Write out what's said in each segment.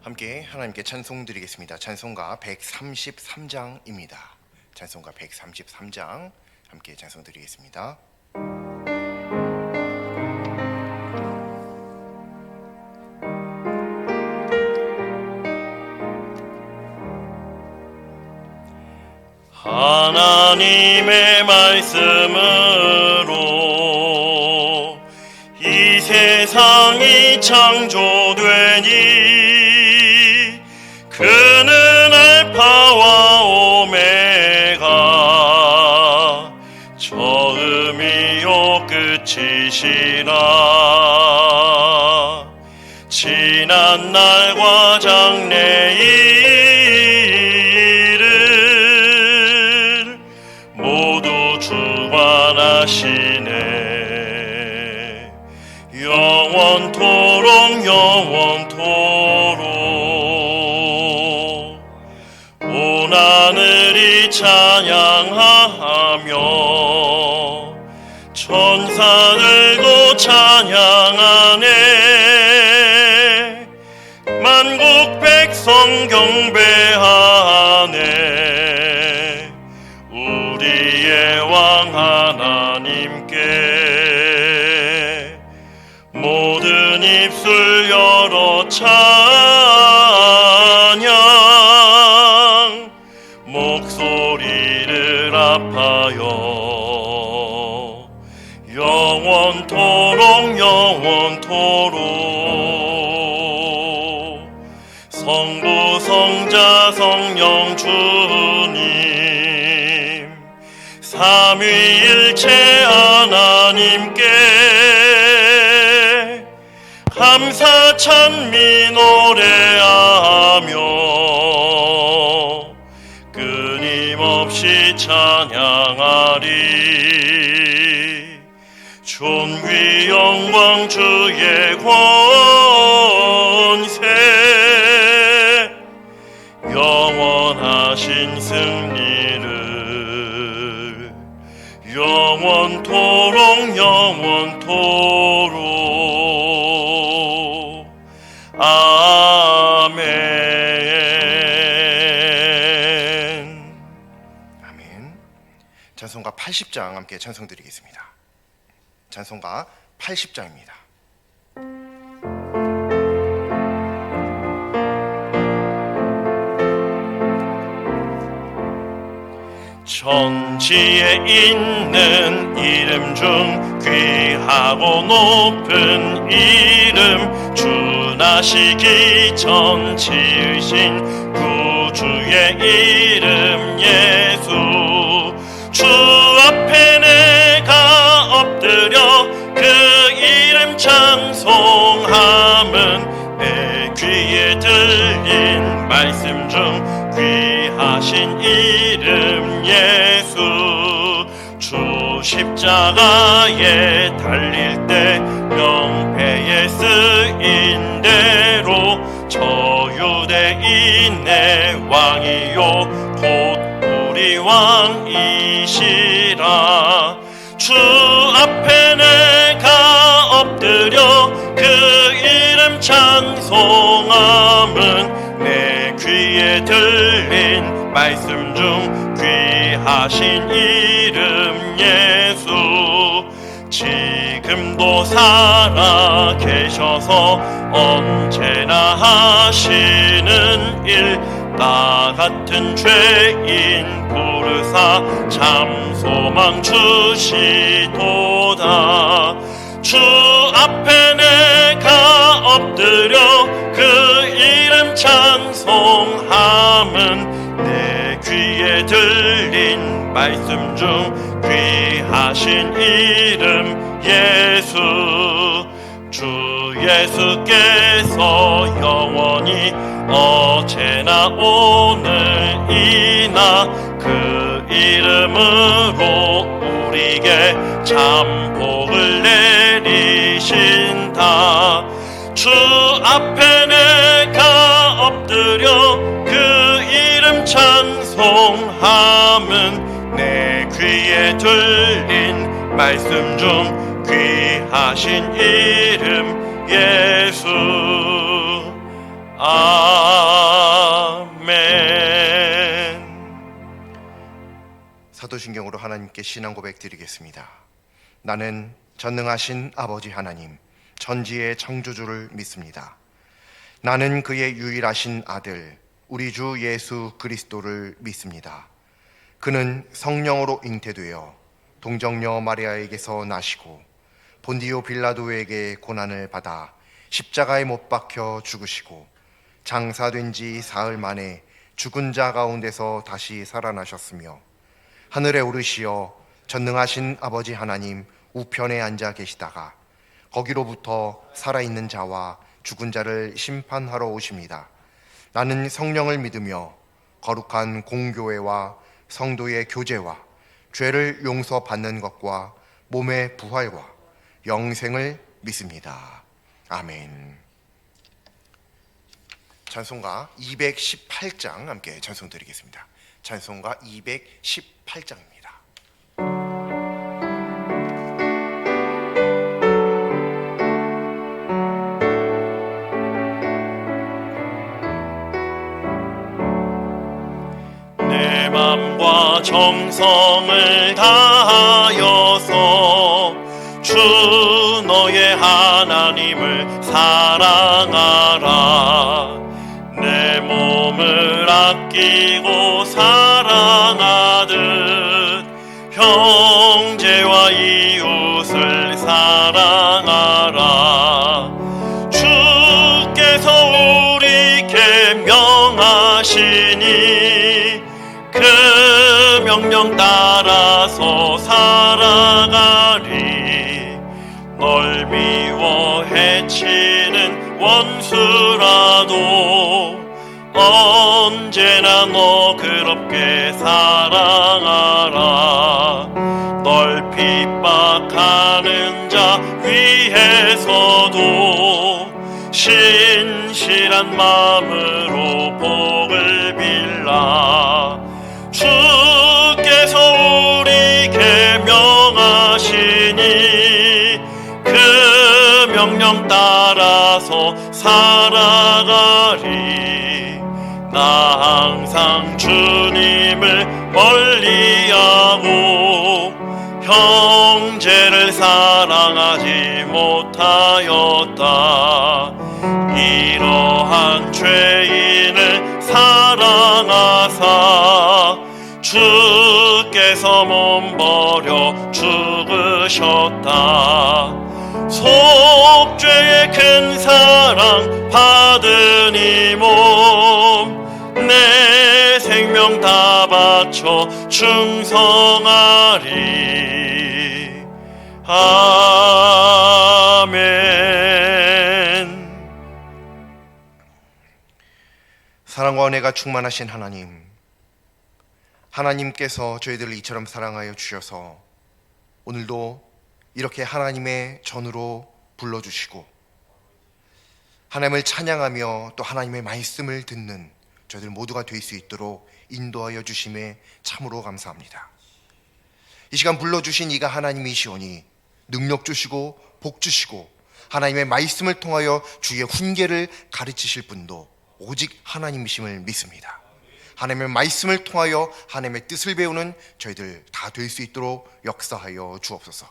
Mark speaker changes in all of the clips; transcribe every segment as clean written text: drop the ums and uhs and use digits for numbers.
Speaker 1: 함께 하나님께 찬송 드리겠습니다. 찬송가 133장입니다. 찬송가 133장 함께 찬송 드리겠습니다.
Speaker 2: 하나님의 말씀으로 이 세상이 창조되니 그는 알파와 오메가 처음이요 끝이시라. 지난 날과 장래일을 모두 주관하시네. 영원토록 온 하늘이 찬양하며 천사들도 찬양하네. 만국 백성 경배하네. 우리의 왕 하나님께 모든 입술 열어 찬양 목소리를 합하여 영원토록 성부 성자 성령 주님 삼위일체 하나님께 감사 찬미 노래하며 끊임없이 찬양하리. 존귀 영광 주의 권세 영원하신 승리를 영원토록 아멘.
Speaker 1: 아멘. 찬송가 80장 함께 찬송 드리겠습니다. 찬송가 80장입니다.
Speaker 2: 천지에 있는 이름 중 귀하고 높은 이름 주나시기 전 지으신 구주의 이름 예수. 주 앞에 내가 엎드려 그 이름 찬송함은 내 귀에 들린 말씀 중 귀하신 이름 예수. 주 십자가에 달릴 때 명패에 쓰인 대로 저 유대인의 왕이요 곧 우리 왕이시라. 주 앞에 내가 엎드려 그 이름 찬송함은 내 귀에 들린 말씀 중 귀하신 이름 예수. 지금도 살아 계셔서 언제나 하시는 일 나 같은 죄인 부르사 참 소망 주시도다. 주 앞에 내가 엎드려 그 이름 찬송함은 내 귀에 들린 말씀 중 귀하신 이름 예수. 주 예수께서 영원히 어제나 오늘이나 그 이름으로 우리에게 참 복을 내리신다. 주 앞에 내가 엎드려 그 이름 찬송함은 내 귀에 들린 말씀 중 귀하신 이름 예수. 아멘.
Speaker 1: 사도신경으로 하나님께 신앙 고백 드리겠습니다. 나는 전능하신 아버지 하나님, 전지의 창조주를 믿습니다. 나는 그의 유일하신 아들, 우리 주 예수 그리스도를 믿습니다. 그는 성령으로 잉태되어 동정녀 마리아에게서 나시고 본디오 빌라도에게 고난을 받아 십자가에 못 박혀 죽으시고 장사된 지 사흘 만에 죽은 자 가운데서 다시 살아나셨으며 하늘에 오르시어 전능하신 아버지 하나님 우편에 앉아 계시다가 거기로부터 살아있는 자와 죽은 자를 심판하러 오십니다. 나는 성령을 믿으며 거룩한 공교회와 성도의 교제와 죄를 용서받는 것과 몸의 부활과 영생을 믿습니다. 아멘. 찬송가 218장 함께 찬송 드리겠습니다. 찬송가 218장입니다.
Speaker 2: 내 맘과 정성을 다하여서 주 너의 하나님을 사랑하라. 내 몸을 아끼고 사랑하듯 형제와 이웃을 사랑하라. 주께서 우리께 명하시니 그 명령 따라서 살아가리. 널 미워 해치는 원수라도 언제나 너그럽게 사랑하라. 널 핍박하는 자 위해서도 신실한 마음으로 복을 빌라. 주께서 우리에게 명하시니 그 명령 따라서 살아가리. 나 항상 주님을 멀리하고 형제를 사랑하지 못하였다. 이러한 죄인을 사랑하사 주께서 몸버려 죽으셨다. 속죄의 큰 사랑 받은 이 몸 내 생명 다 바쳐 충성하리. 아멘.
Speaker 1: 사랑과 은혜가 충만하신 하나님께서 저희들을 이처럼 사랑하여 주셔서 오늘도 이렇게 하나님의 전으로 불러주시고 하나님을 찬양하며 또 하나님의 말씀을 듣는 저희들 모두가 될 수 있도록 인도하여 주심에 참으로 감사합니다. 이 시간 불러주신 이가 하나님이시오니 능력 주시고 복 주시고 하나님의 말씀을 통하여 주의 훈계를 가르치실 분도 오직 하나님이심을 믿습니다. 하나님의 말씀을 통하여 하나님의 뜻을 배우는 저희들 다 될 수 있도록 역사하여 주옵소서.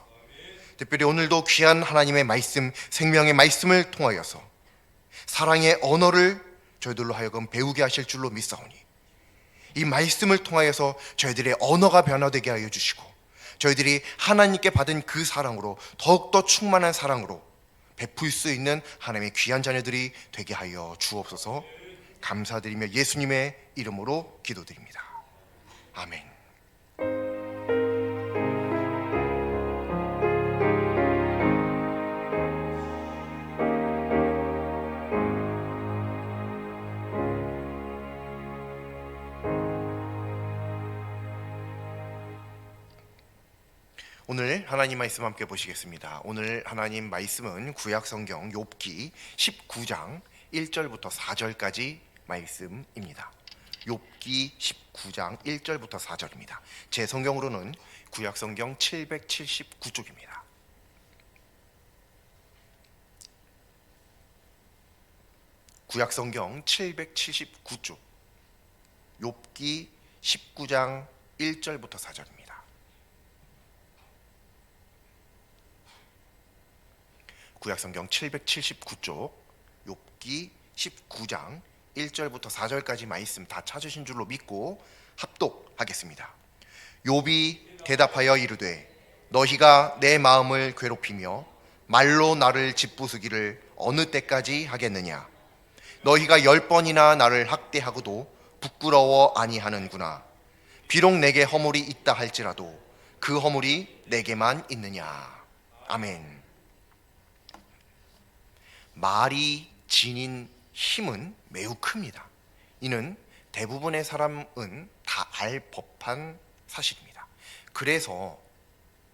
Speaker 1: 특별히 오늘도 귀한 하나님의 말씀, 생명의 말씀을 통하여서 사랑의 언어를 저희들로 하여금 배우게 하실 줄로 믿사오니 이 말씀을 통하여서 저희들의 언어가 변화되게 하여 주시고 저희들이 하나님께 받은 그 사랑으로 더욱더 충만한 사랑으로 베풀 수 있는 하나님의 귀한 자녀들이 되게 하여 주옵소서. 감사드리며 예수님의 이름으로 기도드립니다. 아멘. 오늘 하나님 말씀 함께 보시겠습니다. 오늘 하나님 말씀은 구약성경 욥기 19장 1절부터 4절까지 말씀입니다. 욥기 19장 1절부터 4절입니다. 제 성경으로는 구약성경 779쪽입니다. 구약성경 779쪽 욥기 19장 1절부터 4절입니다. 구약성경 779쪽 욥기 19장 1절부터 4절까지 말씀 다 찾으신 줄로 믿고 합독하겠습니다. 욥이 대답하여 이르되 너희가 내 마음을 괴롭히며 말로 나를 짓부수기를 어느 때까지 하겠느냐. 너희가 10번이나 나를 학대하고도 부끄러워 아니하는구나. 비록 내게 허물이 있다 할지라도 그 허물이 내게만 있느냐. 아멘. 말이 지닌 힘은 매우 큽니다. 이는 대부분의 사람은 다 알 법한 사실입니다. 그래서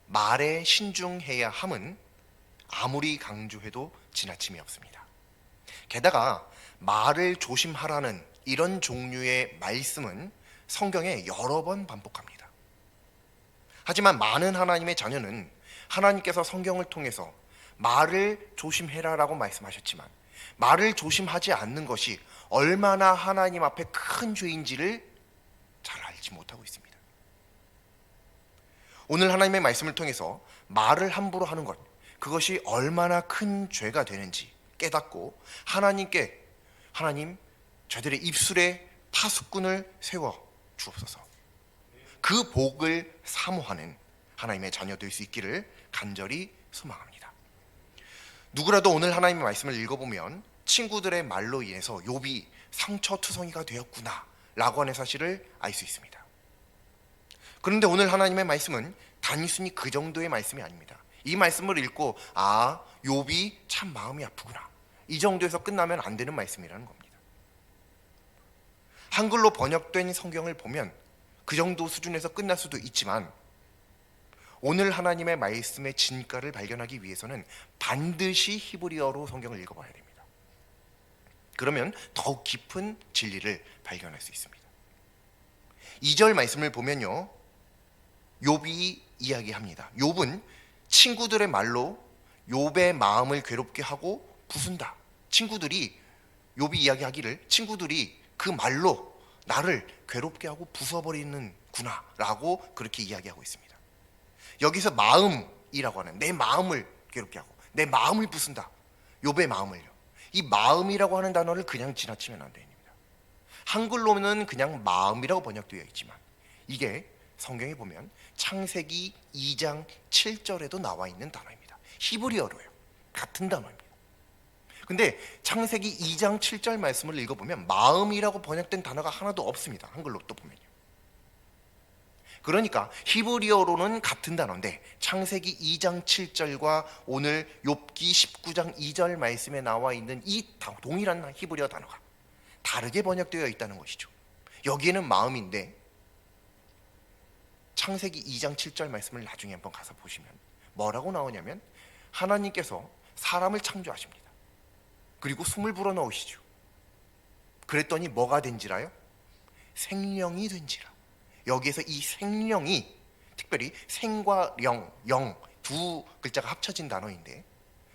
Speaker 1: 말에 신중해야 함은 아무리 강조해도 지나침이 없습니다. 게다가 말을 조심하라는 이런 종류의 말씀은 성경에 여러 번 반복합니다. 하지만 많은 하나님의 자녀는 하나님께서 성경을 통해서 말을 조심해라라고 말씀하셨지만 말을 조심하지 않는 것이 얼마나 하나님 앞에 큰 죄인지를 잘 알지 못하고 있습니다. 오늘 하나님의 말씀을 통해서 말을 함부로 하는 것, 그것이 얼마나 큰 죄가 되는지 깨닫고 하나님께 하나님 저들의 입술에 파수꾼을 세워 주옵소서. 그 복을 사모하는 하나님의 자녀 될 수 있기를 간절히 소망합니다. 누구라도 오늘 하나님의 말씀을 읽어보면 친구들의 말로 인해서 욥이 상처투성이가 되었구나 라고 하는 사실을 알 수 있습니다. 그런데 오늘 하나님의 말씀은 단순히 그 정도의 말씀이 아닙니다. 이 말씀을 읽고 욥이 참 마음이 아프구나, 이 정도에서 끝나면 안 되는 말씀이라는 겁니다. 한글로 번역된 성경을 보면 그 정도 수준에서 끝날 수도 있지만 오늘 하나님의 말씀의 진가를 발견하기 위해서는 반드시 히브리어로 성경을 읽어봐야 됩니다. 그러면 더욱 깊은 진리를 발견할 수 있습니다. 2절 말씀을 보면요, 욥이 이야기합니다. 욥은 친구들의 말로 욥의 마음을 괴롭게 하고 부순다. 친구들이 욥이 이야기하기를 친구들이 그 말로 나를 괴롭게 하고 부숴버리는구나 라고 그렇게 이야기하고 있습니다. 여기서 마음이라고 하는 내 마음을 괴롭게 하고 내 마음을 부순다. 욥의 마음을요. 이 마음이라고 하는 단어를 그냥 지나치면 안 됩니다. 한글로는 그냥 마음이라고 번역되어 있지만 이게 성경에 보면 창세기 2장 7절에도 나와 있는 단어입니다. 히브리어로요. 같은 단어입니다. 근데 창세기 2장 7절 말씀을 읽어보면 마음이라고 번역된 단어가 하나도 없습니다. 한글로 또 보면요. 그러니까 히브리어로는 같은 단어인데 창세기 2장 7절과 오늘 욥기 19장 2절 말씀에 나와 있는 이 동일한 히브리어 단어가 다르게 번역되어 있다는 것이죠. 여기에는 마음인데 창세기 2장 7절 말씀을 나중에 한번 가서 보시면 뭐라고 나오냐면 하나님께서 사람을 창조하십니다. 그리고 숨을 불어넣으시죠. 그랬더니 뭐가 된지라요? 생명이 된지라. 여기에서 이 생명이 특별히 생과 영 두 글자가 합쳐진 단어인데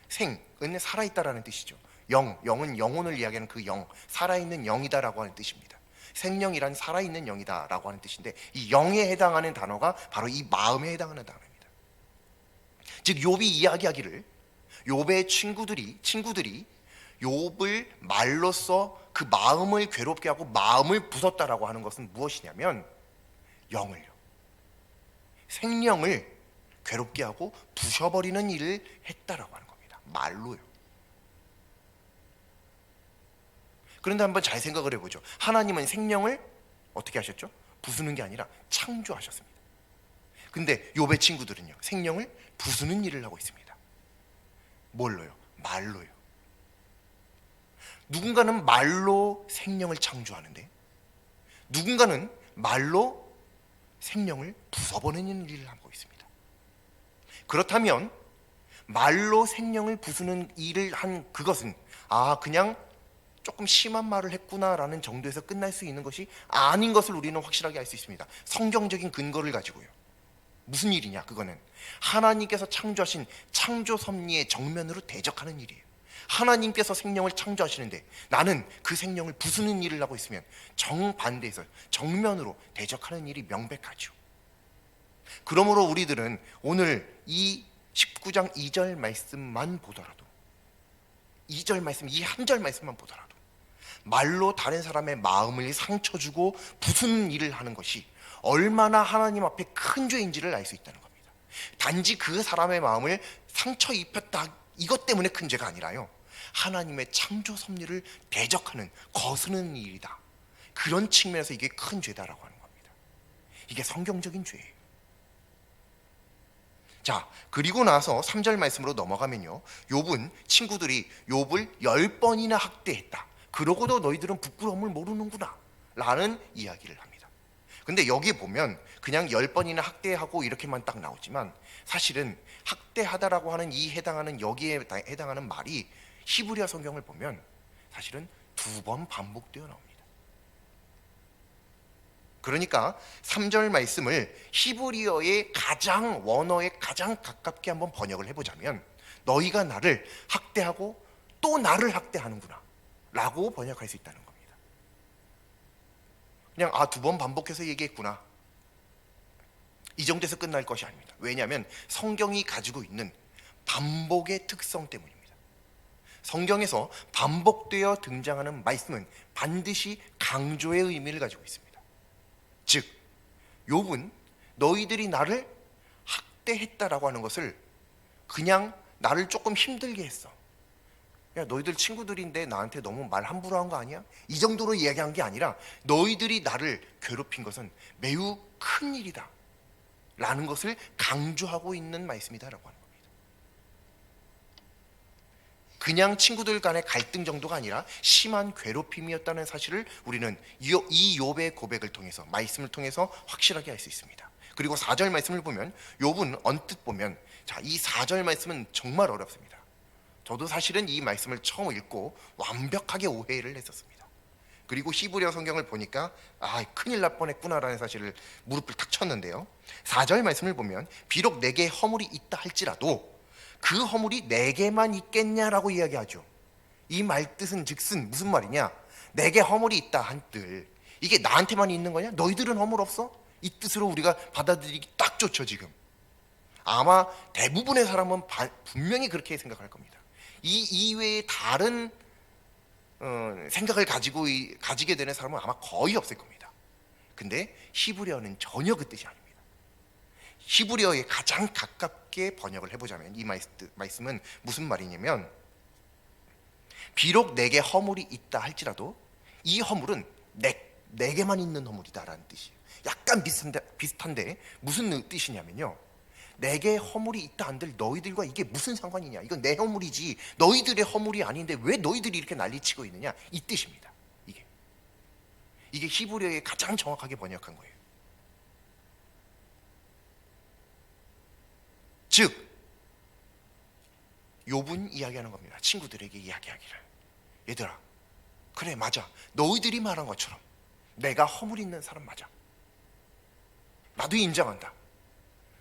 Speaker 1: 생은 살아있다라는 뜻이죠. 영은 영혼을 이야기하는 그 영, 살아있는 영이다라고 하는 뜻입니다. 생명이란 살아있는 영이다라고 하는 뜻인데 이 영에 해당하는 단어가 바로 이 마음에 해당하는 단어입니다. 즉 욥이 이야기하기를 욥의 친구들이 욥을 말로써 그 마음을 괴롭게 하고 마음을 부쉈다라고 하는 것은 무엇이냐면 영을요, 생명을 괴롭게 하고 부셔버리는 일을 했다라고 하는 겁니다. 말로요. 그런데 한번 잘 생각을 해보죠. 하나님은 생명을 어떻게 하셨죠? 부수는 게 아니라 창조하셨습니다. 근데 욥의 친구들은요, 생명을 부수는 일을 하고 있습니다. 뭘로요? 말로요. 누군가는 말로 생명을 창조하는데 누군가는 말로 생명을 부숴버리는 일을 하고 있습니다. 그렇다면 말로 생명을 부수는 일을 한 그것은 그냥 조금 심한 말을 했구나라는 정도에서 끝날 수 있는 것이 아닌 것을 우리는 확실하게 알 수 있습니다. 성경적인 근거를 가지고요. 무슨 일이냐? 그거는 하나님께서 창조하신 창조 섭리의 정면으로 대적하는 일이에요. 하나님께서 생명을 창조하시는데 나는 그 생명을 부수는 일을 하고 있으면 정반대에서 정면으로 대적하는 일이 명백하죠. 그러므로 우리들은 오늘 이 19장 2절 말씀만 보더라도, 2절 말씀, 이 한 절 말씀만 보더라도 말로 다른 사람의 마음을 상처 주고 부수는 일을 하는 것이 얼마나 하나님 앞에 큰 죄인지를 알 수 있다는 겁니다. 단지 그 사람의 마음을 상처 입혔다, 이것 때문에 큰 죄가 아니라요, 하나님의 창조 섭리를 대적하는, 거스르는 일이다, 그런 측면에서 이게 큰 죄다라고 하는 겁니다. 이게 성경적인 죄예요. 자, 그리고 나서 3절 말씀으로 넘어가면요, 욥은 친구들이 욥을 10번이나 학대했다, 그러고도 너희들은 부끄러움을 모르는구나 라는 이야기를 합니다. 근데 여기 보면 그냥 10번이나 학대하고 이렇게만 딱 나오지만 사실은 학대하다라고 하는 이 해당하는, 여기에 해당하는 말이 히브리어 성경을 보면 사실은 2번 반복되어 나옵니다. 그러니까 3절 말씀을 히브리어의 가장, 원어에 가장 가깝게 한번 번역을 해보자면 너희가 나를 학대하고 또 나를 학대하는구나 라고 번역할 수 있다는 겁니다. 그냥 2번 반복해서 얘기했구나, 이 정도에서 끝날 것이 아닙니다. 왜냐하면 성경이 가지고 있는 반복의 특성 때문입니다. 성경에서 반복되어 등장하는 말씀은 반드시 강조의 의미를 가지고 있습니다. 즉, 욥은 너희들이 나를 학대했다라고 하는 것을 그냥 나를 조금 힘들게 했어, 야 너희들 친구들인데 나한테 너무 말 함부로 한 거 아니야? 이 정도로 이야기한 게 아니라 너희들이 나를 괴롭힌 것은 매우 큰 일이다 라는 것을 강조하고 있는 말씀이다라고 하는 겁니다. 그냥 친구들 간의 갈등 정도가 아니라 심한 괴롭힘이었다는 사실을 우리는 이 욥의 고백을 통해서, 말씀을 통해서 확실하게 알 수 있습니다. 그리고 4절 말씀을 보면 욥은 언뜻 보면, 자, 이 4절 말씀은 정말 어렵습니다. 저도 사실은 이 말씀을 처음 읽고 완벽하게 오해를 했었습니다. 그리고 히브리어 성경을 보니까 큰일 날 뻔했구나라는 사실을 무릎을 탁 쳤는데요, 4절 말씀을 보면 비록 내게 허물이 있다 할지라도 그 허물이 내게만 있겠냐라고 이야기하죠. 이 말뜻은 즉슨 무슨 말이냐, 내게 허물이 있다 한들 이게 나한테만 있는 거냐? 너희들은 허물 없어? 이 뜻으로 우리가 받아들이기 딱 좋죠. 지금 아마 대부분의 사람은 분명히 그렇게 생각할 겁니다. 이 이외에 다른 생각을 가지게 되는 사람은 아마 거의 없을 겁니다. 근데 히브리어는 전혀 그 뜻이 아닙니다. 히브리어에 가장 가깝게 번역을 해보자면 이 말씀은 무슨 말이냐면, 비록 내게 허물이 있다 할지라도 이 허물은 내게만 있는 허물이다라는 뜻이에요. 약간 비슷한데 무슨 뜻이냐면요, 내게 허물이 있다 한들 너희들과 이게 무슨 상관이냐, 이건 내 허물이지 너희들의 허물이 아닌데 왜 너희들이 이렇게 난리치고 있느냐, 이 뜻입니다. 이게 히브리어에 가장 정확하게 번역한 거예요. 즉 욥은 이야기하는 겁니다. 친구들에게 이야기하기를, 얘들아, 그래 맞아, 너희들이 말한 것처럼 내가 허물 있는 사람 맞아, 나도 인정한다.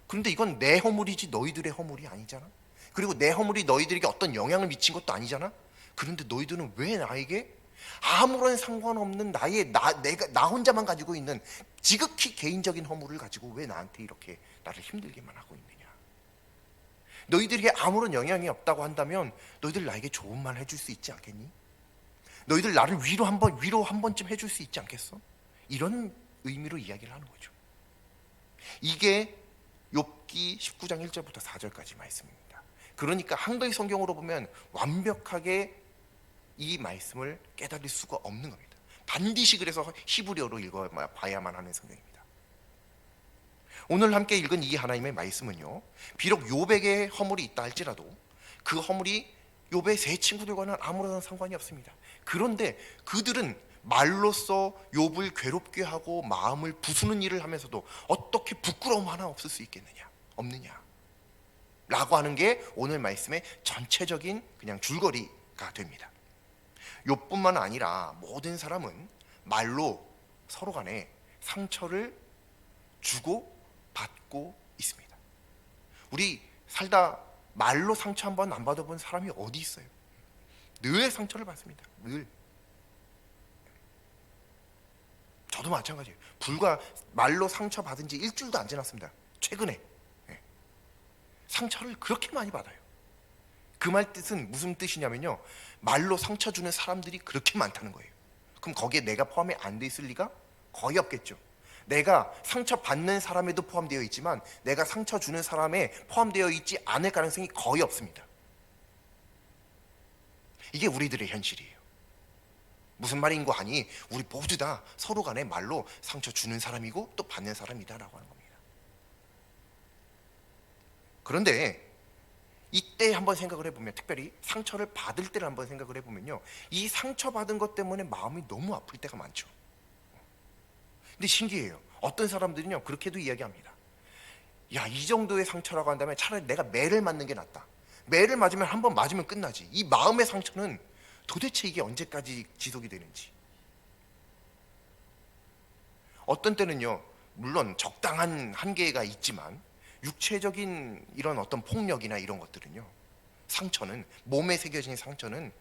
Speaker 1: 그런데 이건 내 허물이지 너희들의 허물이 아니잖아. 그리고 내 허물이 너희들에게 어떤 영향을 미친 것도 아니잖아. 그런데 너희들은 왜 나에게 아무런 상관없는 나 혼자만 가지고 있는 지극히 개인적인 허물을 가지고 왜 나한테 이렇게 나를 힘들게만 하고 있느냐. 너희들에게 아무런 영향이 없다고 한다면 너희들 나에게 좋은 말 해줄 수 있지 않겠니? 너희들 나를 위로 한 번쯤 해줄 수 있지 않겠어? 이런 의미로 이야기를 하는 거죠. 이게 욥기 19장 1절부터 4절까지 말씀입니다. 그러니까 한글 성경으로 보면 완벽하게 이 말씀을 깨달을 수가 없는 겁니다. 반드시 그래서 히브리어로 읽어봐야만 하는 성경입니다. 오늘 함께 읽은 이 하나님의 말씀은요, 비록 욥에게 허물이 있다 할지라도 그 허물이 욥의 세 친구들과는 아무런 상관이 없습니다. 그런데 그들은 말로써 욥을 괴롭게 하고 마음을 부수는 일을 하면서도 어떻게 부끄러움 하나 없을 수 있겠느냐, 없느냐 라고 하는 게 오늘 말씀의 전체적인 그냥 줄거리가 됩니다. 욥뿐만 아니라 모든 사람은 말로 서로 간에 상처를 주고 받고 있습니다. 우리 살다 말로 상처 한 번 안 받아본 사람이 어디 있어요? 늘 상처를 받습니다. 늘. 저도 마찬가지예요. 불과 말로 상처 받은 지 일주일도 안 지났습니다. 최근에. 예. 상처를 그렇게 많이 받아요. 그 말 뜻은 무슨 뜻이냐면요, 말로 상처 주는 사람들이 그렇게 많다는 거예요. 그럼 거기에 내가 포함이 안 돼 있을 리가 거의 없겠죠. 내가 상처 받는 사람에도 포함되어 있지만 내가 상처 주는 사람에 포함되어 있지 않을 가능성이 거의 없습니다. 이게 우리들의 현실이에요. 무슨 말인고 하니 우리 모두 다 서로 간에 말로 상처 주는 사람이고 또 받는 사람이다라고 하는 겁니다. 그런데 이때 한번 생각을 해보면, 특별히 상처를 받을 때를 한번 생각을 해보면요, 이 상처받은 것 때문에 마음이 너무 아플 때가 많죠. 근데 신기해요. 어떤 사람들은요 그렇게도 이야기합니다. 야, 이 정도의 상처라고 한다면 차라리 내가 매를 맞는 게 낫다. 매를 맞으면 한 번 맞으면 끝나지. 이 마음의 상처는 도대체 이게 언제까지 지속이 되는지. 어떤 때는요, 물론 적당한 한계가 있지만 육체적인 이런 어떤 폭력이나 이런 것들은요, 상처는, 몸에 새겨진 상처는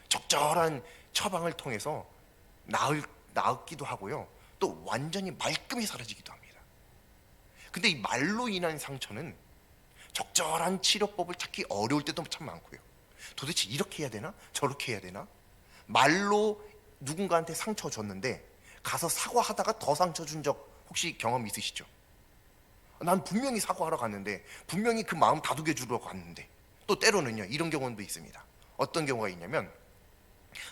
Speaker 1: 적절한 처방을 통해서 나았기도 하고요, 또 완전히 말끔히 사라지기도 합니다. 근데 이 말로 인한 상처는 적절한 치료법을 찾기 어려울 때도 참 많고요. 도대체 이렇게 해야 되나? 저렇게 해야 되나? 말로 누군가한테 상처 줬는데 가서 사과하다가 더 상처 준 적 혹시 경험 있으시죠? 난 분명히 사과하러 갔는데, 분명히 그 마음 다독여 주러 갔는데, 또 때로는요 이런 경우도 있습니다. 어떤 경우가 있냐면,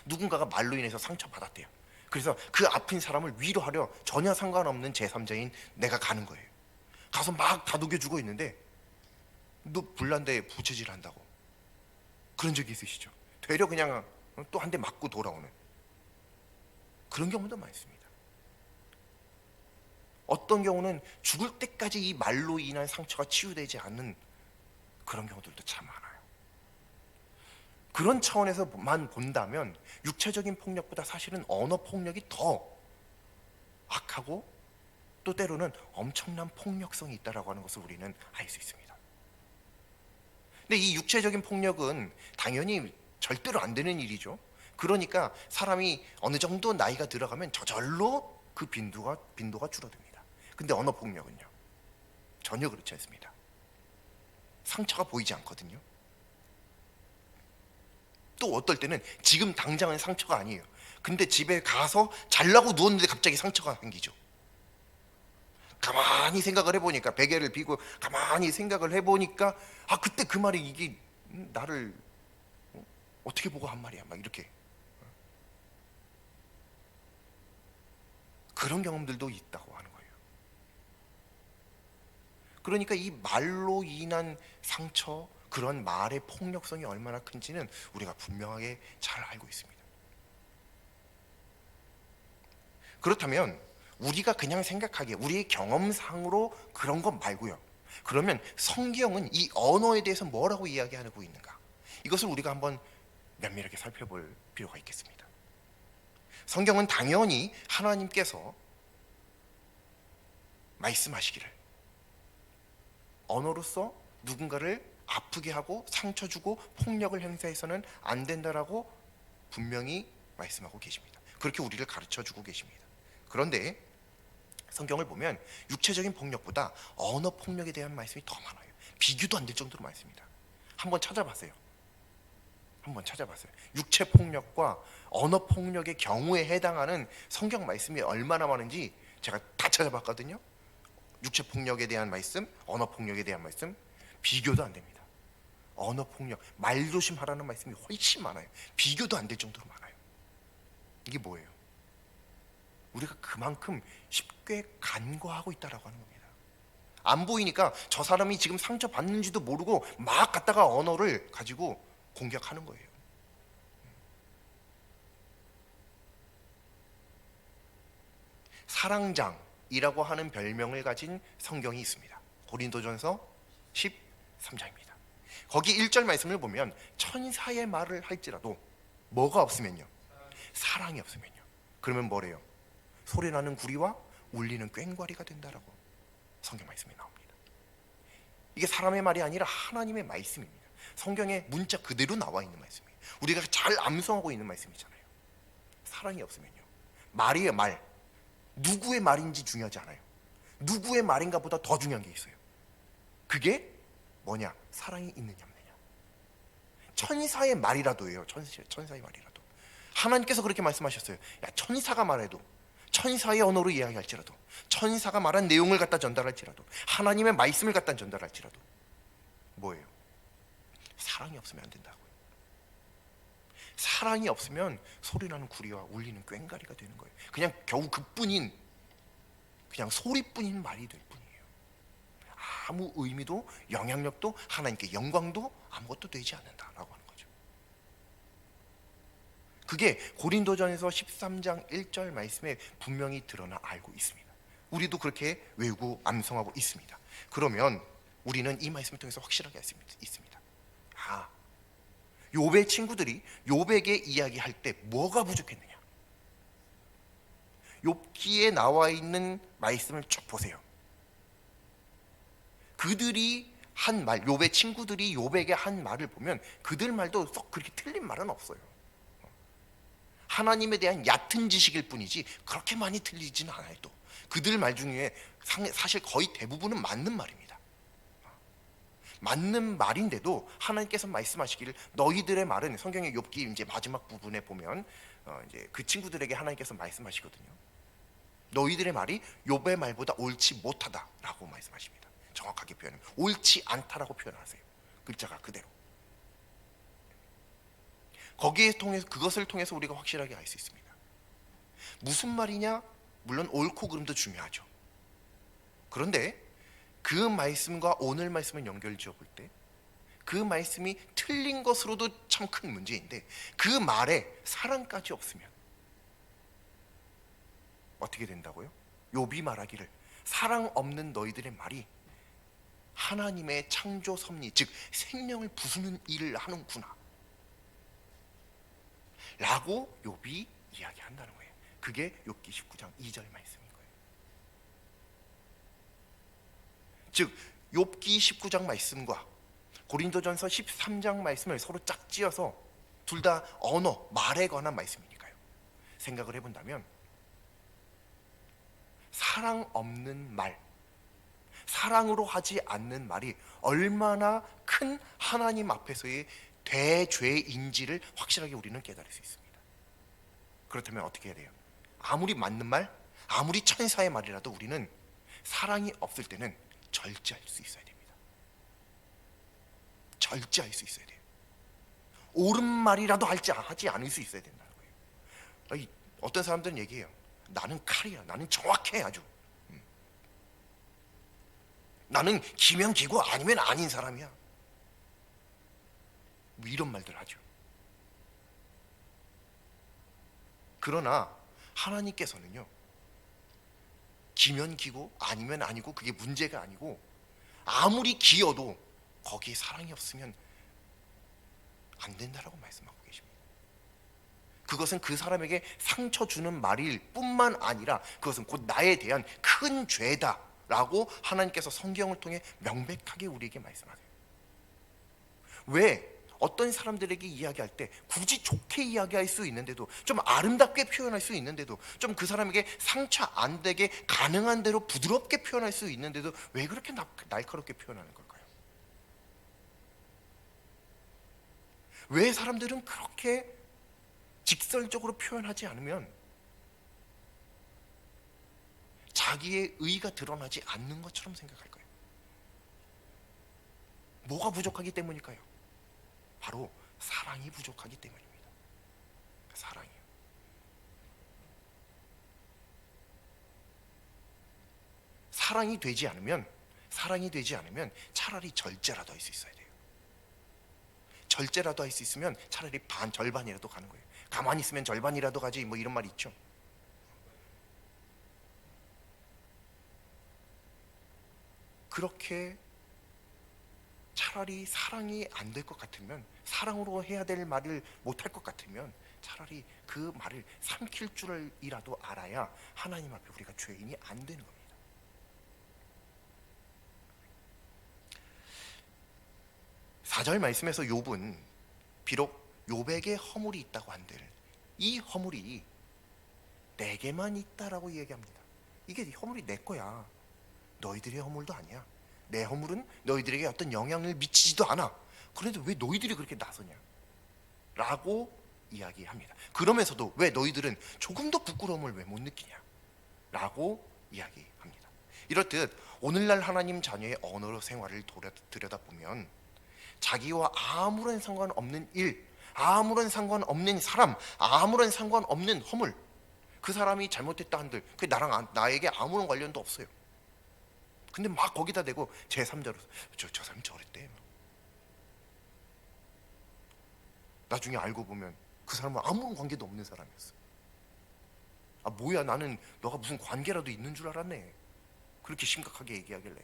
Speaker 1: 누군가가 말로 인해서 상처받았대요. 그래서 그 아픈 사람을 위로하려 전혀 상관없는 제3자인 내가 가는 거예요. 가서 막 다독여 주고 있는데, 너 불난데 부채질 한다고. 그런 적이 있으시죠? 되려 그냥 또 한 대 맞고 돌아오는 그런 경우도 많습니다. 어떤 경우는 죽을 때까지 이 말로 인한 상처가 치유되지 않는 그런 경우들도 참 많아요. 그런 차원에서만 본다면 육체적인 폭력보다 사실은 언어 폭력이 더 악하고 또 때로는 엄청난 폭력성이 있다고 하는 것을 우리는 알 수 있습니다. 근데 이 육체적인 폭력은 당연히 절대로 안 되는 일이죠. 그러니까 사람이 어느 정도 나이가 들어가면 저절로 그 빈도가 줄어듭니다. 근데 언어 폭력은요, 전혀 그렇지 않습니다. 상처가 보이지 않거든요. 또 어떨 때는 지금 당장은 상처가 아니에요. 근데 집에 가서 자려고 누웠는데 갑자기 상처가 생기죠. 가만히 생각을 해보니까, 베개를 비고 가만히 생각을 해보니까, 아, 그때 그 말이 이게 나를 어떻게 보고 한 말이야, 막 이렇게. 그런 경험들도 있다고 하는 거예요. 그러니까 이 말로 인한 상처, 그런 말의 폭력성이 얼마나 큰지는 우리가 분명하게 잘 알고 있습니다. 그렇다면 우리가 그냥 생각하기에, 우리의 경험상으로 그런 것 말고요, 그러면 성경은 이 언어에 대해서 뭐라고 이야기하고 있는가, 이것을 우리가 한번 면밀하게 살펴볼 필요가 있겠습니다. 성경은 당연히 하나님께서 말씀하시기를 언어로서 누군가를 아프게 하고 상처 주고 폭력을 행사해서는 안 된다라고 분명히 말씀하고 계십니다. 그렇게 우리를 가르쳐 주고 계십니다. 그런데 성경을 보면 육체적인 폭력보다 언어 폭력에 대한 말씀이 더 많아요. 비교도 안 될 정도로 많습니다. 한번 찾아봤어요. 육체 폭력과 언어 폭력의 경우에 해당하는 성경 말씀이 얼마나 많은지 제가 다 찾아봤거든요. 육체 폭력에 대한 말씀, 언어 폭력에 대한 말씀, 비교도 안 됩니다. 언어 폭력, 말 조심하라는 말씀이 훨씬 많아요. 비교도 안 될 정도로 많아요. 이게 뭐예요? 우리가 그만큼 쉽게 간과하고 있다라고 하는 겁니다. 안 보이니까 저 사람이 지금 상처 받는지도 모르고 막 갖다가 언어를 가지고 공격하는 거예요. 사랑장이라고 하는 별명을 가진 성경이 있습니다. 고린도전서 13장입니다. 거기 1절 말씀을 보면 천사의 말을 할지라도 뭐가 없으면요? 사랑이 없으면요. 그러면 뭐래요? 소리나는 구리와 울리는 꽹과리가 된다라고 성경 말씀이 나옵니다. 이게 사람의 말이 아니라 하나님의 말씀입니다. 성경에 문자 그대로 나와 있는 말씀이에요. 우리가 잘 암송하고 있는 말씀이잖아요. 사랑이 없으면요, 말이에요, 말. 누구의 말인지 중요하지 않아요. 누구의 말인가 보다 더 중요한 게 있어요. 그게 뭐냐? 사랑이 있느냐 없느냐. 천사의 말이라도예요. 천사의 말이라도. 하나님께서 그렇게 말씀하셨어요. 야, 천사가 말해도, 천사의 언어로 이야기할지라도, 천사가 말한 내용을 갖다 전달할지라도, 하나님의 말씀을 갖다 전달할지라도 뭐예요? 사랑이 없으면 안 된다고요. 사랑이 없으면 소리나는 구리와 울리는 꽹과리가 되는 거예요. 그냥 겨우 그뿐인, 그냥 소리뿐인 말이 될 뿐이에요. 아무 의미도 영향력도 하나님께 영광도 아무것도 되지 않는다라고 하는 거죠. 그게 고린도전에서 13장 1절 말씀에 분명히 드러나 알고 있습니다. 우리도 그렇게 외우고 암송하고 있습니다. 그러면 우리는 이 말씀을 통해서 확실하게 알 수 있습니다. 욥의 친구들이 욥에게 이야기할 때 뭐가 부족했느냐? 욥기에 나와 있는 말씀을 쭉 보세요. 그들이 한 말, 욥의 친구들이 욥에게 한 말을 보면 그들 말도 썩 그렇게 틀린 말은 없어요. 하나님에 대한 얕은 지식일 뿐이지 그렇게 많이 틀리지는 않아요. 또 그들 말 중에 사실 거의 대부분은 맞는 말입니다. 맞는 말인데도 하나님께서 말씀하시기를 너희들의 말은, 성경의 욥기 이제 마지막 부분에 보면 이제 그 친구들에게 하나님께서 말씀하시거든요. 너희들의 말이 욥의 말보다 옳지 못하다라고 말씀하십니다. 정확하게 표현하면 옳지 않다라고 표현하세요. 글자가 그대로. 거기에 통해서, 그것을 통해서 우리가 확실하게 알 수 있습니다. 무슨 말이냐? 물론 옳고 그름도 중요하죠. 그런데 그 말씀과 오늘 말씀을 연결지어 볼 때 그 말씀이 틀린 것으로도 참 큰 문제인데, 그 말에 사랑까지 없으면 어떻게 된다고요? 욥이 말하기를 사랑 없는 너희들의 말이 하나님의 창조 섭리, 즉 생명을 부수는 일을 하는구나 라고 욥이 이야기한다는 거예요. 그게 욥기 19장 2절 말씀인 거예요. 즉 욥기 19장 말씀과 고린도전서 13장 말씀을 서로 짝지어서 둘 다 언어, 말에 관한 말씀이니까요. 생각을 해본다면 사랑 없는 말, 사랑으로 하지 않는 말이 얼마나 큰 하나님 앞에서의 대죄인지를 확실하게 우리는 깨달을 수 있습니다. 그렇다면 어떻게 해야 돼요? 아무리 맞는 말, 아무리 천사의 말이라도 우리는 사랑이 없을 때는 절제할 수 있어야 됩니다. 절제할 수 있어야 돼요. 옳은 말이라도 하지 않을 수 있어야 된다는 거예요. 어떤 사람들은 얘기해요. 나는 칼이야. 나는 정확해 아주. 나는 기면 기고 아니면 아닌 사람이야. 뭐 이런 말들 하죠. 그러나 하나님께서는요, 기면 기고 아니면 아니고 그게 문제가 아니고, 아무리 기어도 거기에 사랑이 없으면 안 된다라고 말씀하고 계십니다. 그것은 그 사람에게 상처 주는 말일 뿐만 아니라 그것은 곧 나에 대한 큰 죄다라고 하나님께서 성경을 통해 명백하게 우리에게 말씀하세요. 왜 어떤 사람들에게 이야기할 때 굳이 좋게 이야기할 수 있는데도, 좀 아름답게 표현할 수 있는데도, 좀 그 사람에게 상처 안 되게 가능한 대로 부드럽게 표현할 수 있는데도 왜 그렇게 날카롭게 표현하는 걸까요? 왜 사람들은 그렇게 직설적으로 표현하지 않으면 자기의 의가 드러나지 않는 것처럼 생각할까요? 뭐가 부족하기 때문일까요? 바로 사랑이 부족하기 때문입니다. 사랑이요. 사랑이 되지 않으면 차라리 절제라도 할 수 있어야 돼요. 절제라도 할 수 있으면 차라리 절반이라도 가는 거예요. 가만히 있으면 절반이라도 가지, 뭐 이런 말이 있죠. 그렇게 차라리 사랑이 안 될 것 같으면, 사랑으로 해야 될 말을 못 할 것 같으면 차라리 그 말을 삼킬 줄이라도 알아야 하나님 앞에 우리가 죄인이 안 되는 겁니다. 사절 말씀에서 욥은 비록 욥에게 허물이 있다고 한들 이 허물이 내게만 있다라고 얘기합니다. 이게 허물이 내 거야. 너희들의 허물도 아니야. 내 허물은 너희들에게 어떤 영향을 미치지도 않아. 그런데 왜 너희들이 그렇게 나서냐? 라고 이야기합니다. 그러면서도 왜 너희들은 조금 더 부끄러움을 왜 못 느끼냐? 라고 이야기합니다. 이렇듯 오늘날 하나님 자녀의 언어 생활을 들여다보면 자기와 아무런 상관없는 일, 아무런 상관없는 사람, 아무런 상관없는 허물, 그 사람이 잘못했다 한들 그게 나에게 아무런 관련도 없어요. 근데 막 거기다 대고 제3자로 저 사람이 저랬대. 나중에 알고 보면 그 사람은 아무런 관계도 없는 사람이었어. 아 뭐야, 나는 너가 무슨 관계라도 있는 줄 알았네. 그렇게 심각하게 얘기하길래.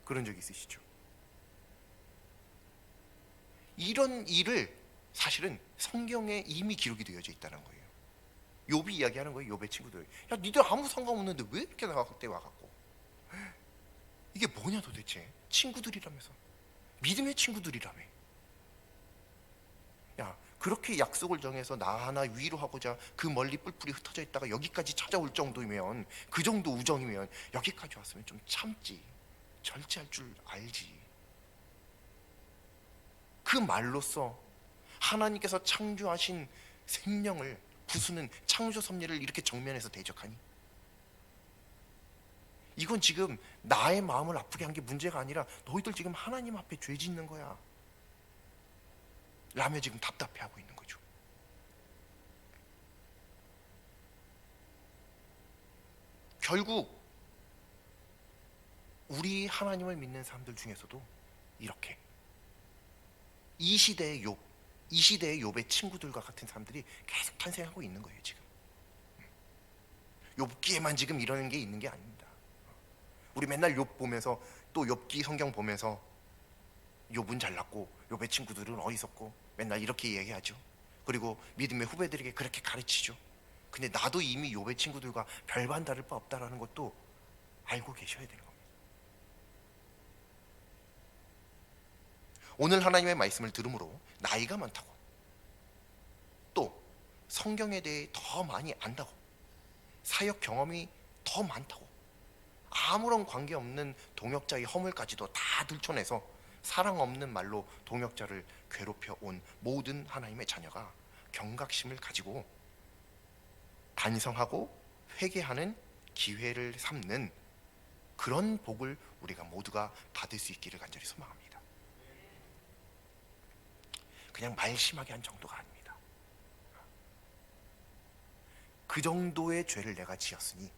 Speaker 1: 그런 적 있으시죠? 이런 일을 사실은 성경에 이미 기록이 되어져 있다는 거예요. 욥이 이야기하는 거예요. 욥의 친구들, 야 니들 아무 상관없는데 왜 이렇게 나한테 와갖고, 이게 뭐냐 도대체. 친구들이라면서, 믿음의 친구들이라며. 야 그렇게 약속을 정해서 나 하나 위로하고자 그 멀리 뿔뿔이 흩어져 있다가 여기까지 찾아올 정도면, 그 정도 우정이면 여기까지 왔으면 좀 참지, 절제할 줄 알지. 그 말로써 하나님께서 창조하신 생명을 부수는 창조 섭리를 이렇게 정면에서 대적하니, 이건 지금 나의 마음을 아프게 한 게 문제가 아니라 너희들 지금 하나님 앞에 죄 짓는 거야 라며 지금 답답해하고 있는 거죠. 결국 우리 하나님을 믿는 사람들 중에서도 이렇게 이 시대의 욥, 이 시대의 욥의 친구들과 같은 사람들이 계속 탄생하고 있는 거예요. 지금 욥기에만 지금 이러는 게 있는 게 아닙니다. 우리 맨날 욥 보면서, 또 욥기 성경 보면서 욥은 잘났고 욥의 친구들은 어리석고 맨날 이렇게 얘기하죠. 그리고 믿음의 후배들에게 그렇게 가르치죠. 근데 나도 이미 욥의 친구들과 별반 다를 바 없다라는 것도 알고 계셔야 되는 겁니다. 오늘 하나님의 말씀을 들음으로 나이가 많다고, 또 성경에 대해 더 많이 안다고, 사역 경험이 더 많다고, 아무런 관계없는 동역자의 허물까지도 다 들춰내서 사랑 없는 말로 동역자를 괴롭혀 온 모든 하나님의 자녀가 경각심을 가지고 반성하고 회개하는 기회를 삼는 그런 복을 우리가 모두가 받을 수 있기를 간절히 소망합니다. 그냥 말 심하게 한 정도가 아닙니다. 그 정도의 죄를 내가 지었으니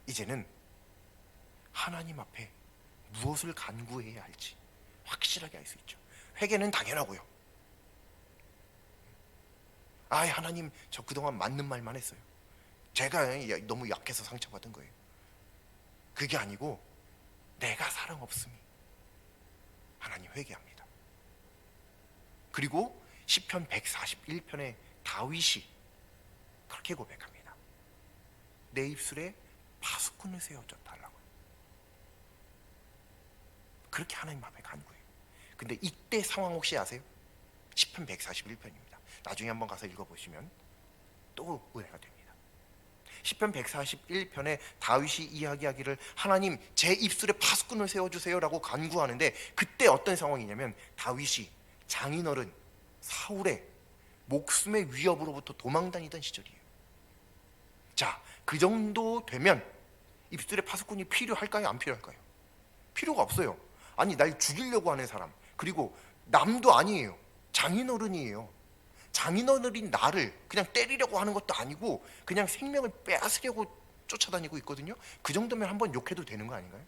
Speaker 1: 이제는 하나님 앞에 무엇을 간구해야 할지 확실하게 알 수 있죠. 회개는 당연하고요. 아 하나님, 저 그동안 맞는 말만 했어요. 제가 너무 약해서 상처받은 거예요. 그게 아니고 내가 사랑 없음이, 하나님 회개합니다. 그리고 시편 141편에 다윗이 그렇게 고백합니다. 내 입술에 파수꾼을 세워줘 달라고요. 그렇게 하나님 앞에 간구해요. 근데 이때 상황 혹시 아세요? 시편 141편입니다. 나중에 한번 가서 읽어보시면 또 은혜가 됩니다. 시편 141편에 다윗이 이야기하기를 하나님 제 입술에 파수꾼을 세워주세요 라고 간구하는데, 그때 어떤 상황이냐면 다윗이 장인어른 사울의 목숨의 위협으로부터 도망다니던 시절이에요. 자, 그 정도 되면 입술에 파수꾼이 필요할까요? 안 필요할까요? 필요가 없어요. 아니 날 죽이려고 하는 사람, 그리고 남도 아니에요. 장인어른이에요. 장인어른인 나를 그냥 때리려고 하는 것도 아니고 그냥 생명을 빼앗으려고 쫓아다니고 있거든요. 그 정도면 한번 욕해도 되는 거 아닌가요?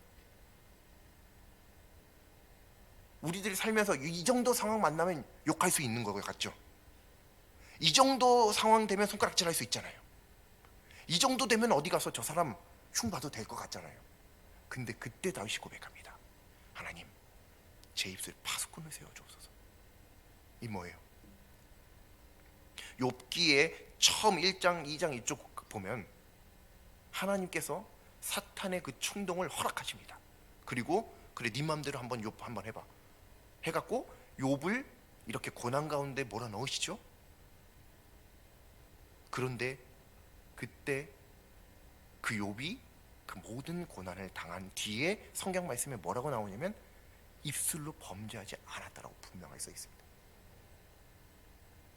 Speaker 1: 우리들이 살면서 이 정도 상황 만나면 욕할 수 있는 거 같죠? 이 정도 상황 되면 손가락질 할 수 있잖아요. 이 정도 되면 어디 가서 저 사람 흉 봐도 될 것 같잖아요. 근데 그때 다윗이 고백합니다. 하나님 제 입술에 파수꾼을 세워주옵소서. 이 뭐예요? 욥기에 처음 1장 2장 이쪽 보면 하나님께서 사탄의 그 충동을 허락하십니다. 그리고 그래 네 맘대로 한번 욥 한번 해봐 해갖고 욥을 이렇게 고난 가운데 몰아넣으시죠? 그런데 그때 그 욥이 그 모든 고난을 당한 뒤에 성경 말씀에 뭐라고 나오냐면 입술로 범죄하지 않았다라고 분명하게 써 있습니다.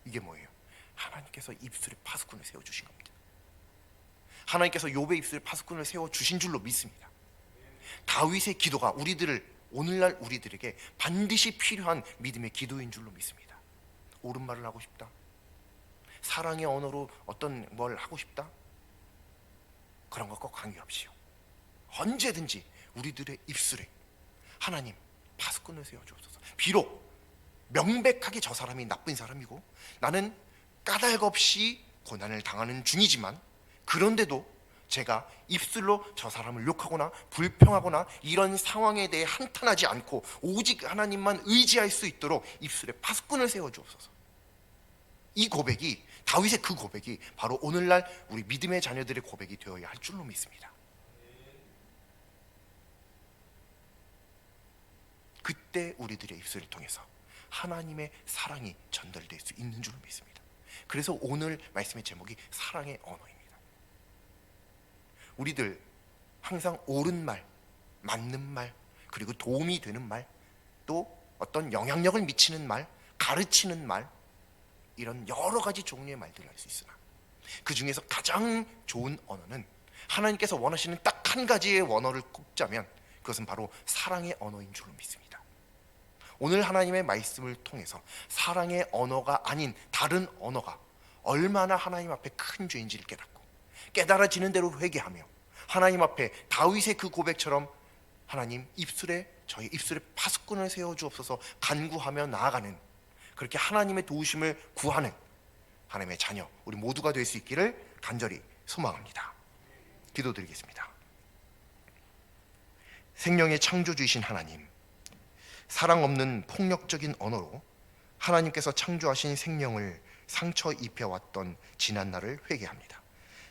Speaker 1: 이게 뭐예요? 하나님께서 입술에 파수꾼을 세워주신 겁니다. 하나님께서 욥의 입술에 파수꾼을 세워주신 줄로 믿습니다. 다윗의 기도가 오늘날 우리들에게 반드시 필요한 믿음의 기도인 줄로 믿습니다. 옳은 말을 하고 싶다, 사랑의 언어로 어떤 뭘 하고 싶다, 그런 것과 관계없이요, 언제든지 우리들의 입술에 하나님 파수꾼을 세워주옵소서. 비록 명백하게 저 사람이 나쁜 사람이고 나는 까닭없이 고난을 당하는 중이지만, 그런데도 제가 입술로 저 사람을 욕하거나 불평하거나 이런 상황에 대해 한탄하지 않고 오직 하나님만 의지할 수 있도록 입술에 파수꾼을 세워주옵소서. 이 고백이, 다윗의 그 고백이 바로 오늘날 우리 믿음의 자녀들의 고백이 되어야 할 줄로 믿습니다. 그때 우리들의 입술을 통해서 하나님의 사랑이 전달될 수 있는 줄로 믿습니다. 그래서 오늘 말씀의 제목이 사랑의 언어입니다. 우리들 항상 옳은 말, 맞는 말, 그리고 도움이 되는 말, 또 어떤 영향력을 미치는 말, 가르치는 말, 이런 여러 가지 종류의 말들을 할 수 있으나 그 중에서 가장 좋은 언어는, 하나님께서 원하시는 딱 한 가지의 언어를 꼽자면 그것은 바로 사랑의 언어인 줄로 믿습니다. 오늘 하나님의 말씀을 통해서 사랑의 언어가 아닌 다른 언어가 얼마나 하나님 앞에 큰 죄인지를 깨닫고 깨달아지는 대로 회개하며 하나님 앞에 다윗의 그 고백처럼 하나님 저희 입술에 파수꾼을 세워주옵소서 간구하며 나아가는, 그렇게 하나님의 도우심을 구하는 하나님의 자녀 우리 모두가 될 수 있기를 간절히 소망합니다. 기도드리겠습니다. 생명의 창조주이신 하나님, 사랑 없는 폭력적인 언어로 하나님께서 창조하신 생명을 상처 입혀왔던 지난 날을 회개합니다.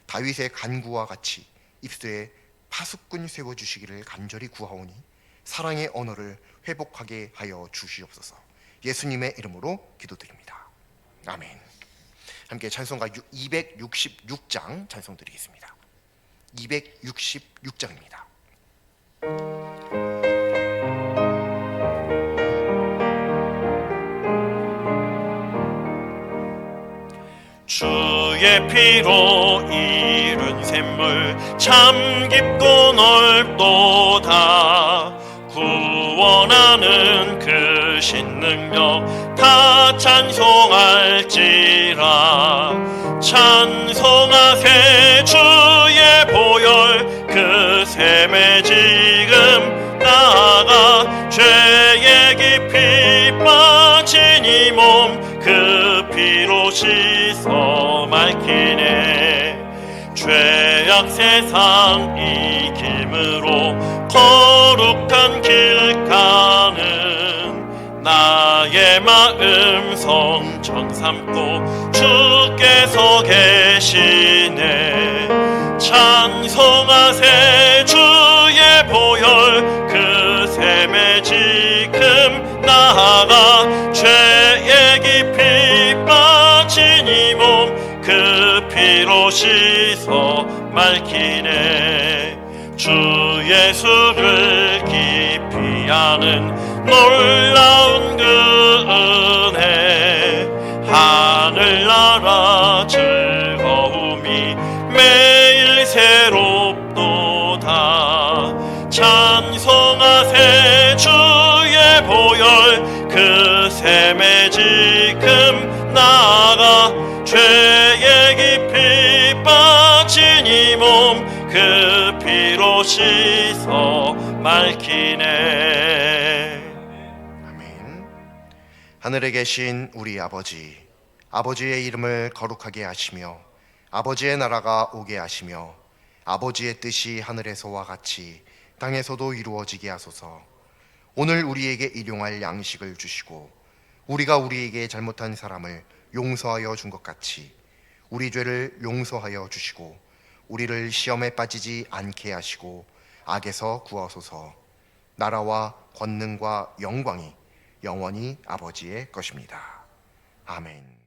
Speaker 1: 다윗의 간구와 같이 입술에 파수꾼 세워주시기를 간절히 구하오니 사랑의 언어를 회복하게 하여 주시옵소서. 예수님의 이름으로 기도드립니다. 아멘. 함께 찬송가 266장 찬송 드리겠습니다. 266장입니다.
Speaker 2: 주의 피로 이룬 샘물 참 깊고 넓도다. 구원하는 그 신능력 다 찬송할지라. 찬송하세 주의 보혈 그 샘에 지금 나아가 죄에 깊이 빠진 이 몸 그 피로 씻어 맑히네. 죄악 세상 이김으로 거룩한 길 가는 나의 마음 성전 삼고 주께서 계시네. 찬송하세 주의 보혈 그 샘에 지금 나아가 죄에 깊이 빠진 이 몸 그 피로 씻어 맑히네. 주 예수를 깊이 아는 놀라운 그 은혜 하늘나라 즐거움이 매일 새롭도다. 찬송하세 주의 보혈 그 샘에 지금 나아가 죄에 깊이 빠진 이 몸 그 피로 씻어 맑히네.
Speaker 1: 아멘. 하늘에 계신 우리 아버지, 아버지의 이름을 거룩하게 하시며 아버지의 나라가 오게 하시며 아버지의 뜻이 하늘에서와 같이 땅에서도 이루어지게 하소서. 오늘 우리에게 일용할 양식을 주시고 우리가 우리에게 잘못한 사람을 용서하여 준 것 같이 우리 죄를 용서하여 주시고 우리를 시험에 빠지지 않게 하시고 악에서 구하소서. 나라와 권능과 영광이 영원히 아버지의 것입니다. 아멘.